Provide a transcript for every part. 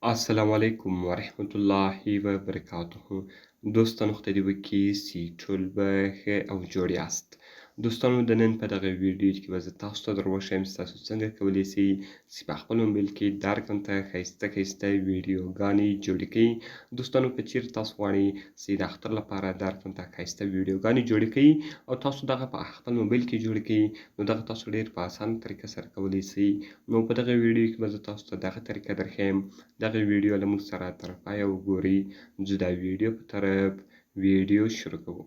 السلام علیکم و رحمت الله و برکاته. دوستانو خدای دې وکړي چې ټول به ښه او جوړ یاست. دوستانو د نن په دغه ویډیو کې به زه تاسو ته در وښیم چې تاسو څنګه کولی شئ چې په خپل موبایل کې د هر قسم ته ښایسته ویډیوګانې جوړې کړئ. دوستانو که چیرې تاسو غواړئ چې د اختر لپاره د هر قسم ته ښایسته ویډیوګانې جوړې کړئ او تاسو دغه په خپل موبایل کې جوړې کړئ، نو دغه تاسو ډېر په اسانه طریقه سره کولی شئ. نو په دغه ویډیو کې به زه تاسو ته دغه طریقه درښیم. دغه ویډیو له موږ سره تر پایه وګورئ. ځو د ویډیو په طرف ویډیو شروع کوو.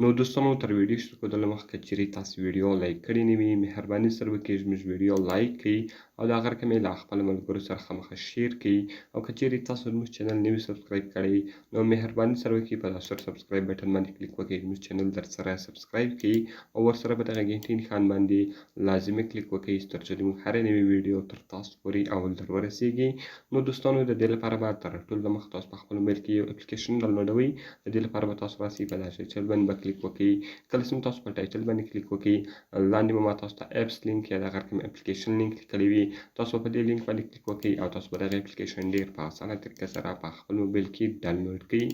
نو دوستانو تر ویډیو شروع کېدو له مخکې که چیرې تاسو ویډیو لایک کړې نه وي، مهرباني سره وکړئ زموږ ویډیو لایک کړئ او د هغه رقم یې له خپلو ملګرو سره خامخا شیر کړئ. او که چیرې تاسو زموږ چینل نوي سبسکرایب کړی نو مهرباني سره وکړئ په دا سور سبسکرایب بټن باندې کلیک وکړئ، زموږ چینل درسره سبسکرایب کړئ او ورسره په دغه ګنټۍ نښان باندې لازمي کلیک وکړئ تر څو زموږ هرې نوې ویډیو تر تاسو پورې اول در ورسیږي. نو دوستانو د دې لپاره به تر ټولو دمخه تاسو په خپل موبایل کې یو اپلیکیشن ډاونلوډوئ. د دې لپاره به تاسو راسئ په دا ټایټل باندې به کلیک وکړئ. کله چې تاسو په ټایټل باندې کلیک وکړئ لاندې به ما تاسو ته اپس لینک یا دغه رقم اپلیکیشن لینک لیکلی وي، تاسو په دې لینک باندې کلیک وکړئ او تاسو به دغه اپلیکیشن ډېر په اسانه طریقه سره په خپل موبایل کې ډاونلوډ کړئ.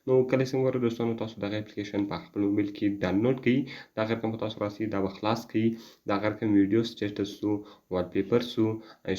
نو کله چې وګورئ دوستانو تاسو دغه اپلیکیشن په خپل موبایل کې ډاونلوډ کړئ، دغه رقم به تاسو راسئ دا به خلاص کړئ. دغه رقم ویډیو سټیټس سو، والپیپر سو،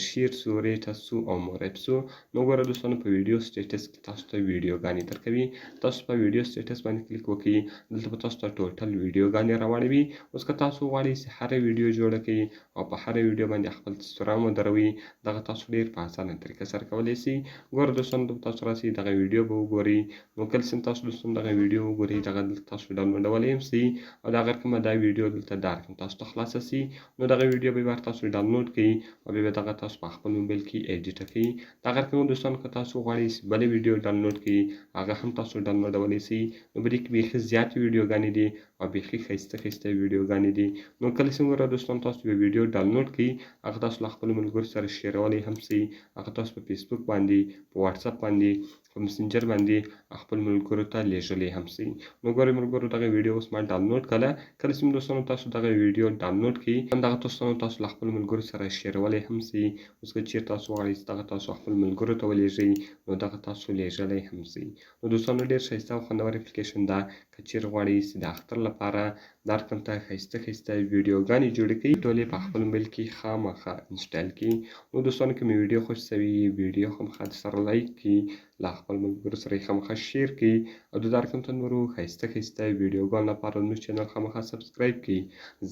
شیر سو، ریټس سو او مور اپ سو. نو وګوره دوستانو په ویډیو سټیټس کې تاسو ته ویډیوګانې درکوي. تاسو په ویډیو سټیټس باندې کلیک وکړئ، دلته به تاسو ته ټوټل ویډیوګانې راوړوي. اوس که تاسو غواړئ چې هره ویډیو جوړه کړئ او په هره ویډیو باندې خپل تصویر هم ودروئ، دغه تاسو ډېر په اسانه طریقه سره کولی شئ. ګوره دوستانو تاسو راسئ دغه ویډیو به وګورئ. نو کله چې تاسو دوستانو دغه ویډیو وګورئ دغه دلته تاسو ډاونلوډولی هم شئ او د هغه رقمه دا ویډیو دلته دا رقم تاسو ته خلاصه شي. نو دغه ویډیو به بیا تاسو ډاونلوډ کړئ او بیا به دغه تاسو په خپل موبایل کې ایډیټه کړئ. دغه رقم دوستانو که تاسو غواړئ چې بلې ویډیو ډاونلوډ کړئ هغه هم تاسو ډاونلوډولی شئ. نو په دې کې بیخي زیاتې ویډیوګانې دي او بیخي ښایسته ویډیوګانې دي. نو کله چې وګوره دوستانو تاسو یو ویډیو ډاونلوډ کړئ هغه تاسو له خپلو ملګرو سره شیرولی هم شئ. هغه تاسو په فیسبوک باندې، په واتساپ باندې، په مسنجر باندې خپل ملګرو ته لیږلی هم شئ. نو ګورئ ملګرو دغه ویډیو اوس ما ډاونلوډ کړله. کله چې دوستانو تاسو دغه ویډیو ډاونلوډ کړئ همدغه دوستانو تاسو له خپلو ملګرو سره شیرولی هم شئ. اوس که چیرې تاسو غواړئ چې دغه تاسو خپل ملګرو ته ولیږئ نو دغه تاسو لیږلی هم شئ. نو دوستانو ډېر ښایسته او خوندور اپلیکیشن ده. که چیرې غواړئ چې د اختر لپاره د هر قسم ته ښایسته ویډیوګانې جوړې کړئ ټول یې په خپل موبایل کې خامخا انسټال کړئ. نو دوستانو که مې ویډیو خوښ شوي ویډیو خامخا درسره لایک کړئ، له خپل ملګرو سره یې خامخا شیر کړئ او د هر قسم ته نورو ښایسته ویډیوګانو لپاره زموږ چینل خامخا سبسکرایب کړئ،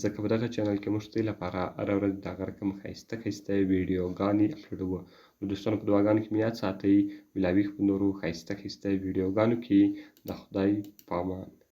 ځکه په دغه چینل کې موږ ستاسو لپاره هره ورځ د هغه رقم ښایسته ویډیوګانې اپلوډوو. نو دوستانو په دعاګانو کې مې یاد ساتئ. ملاویږو په نورو ښایسته ویډیوګانو کې. د خدای په امان.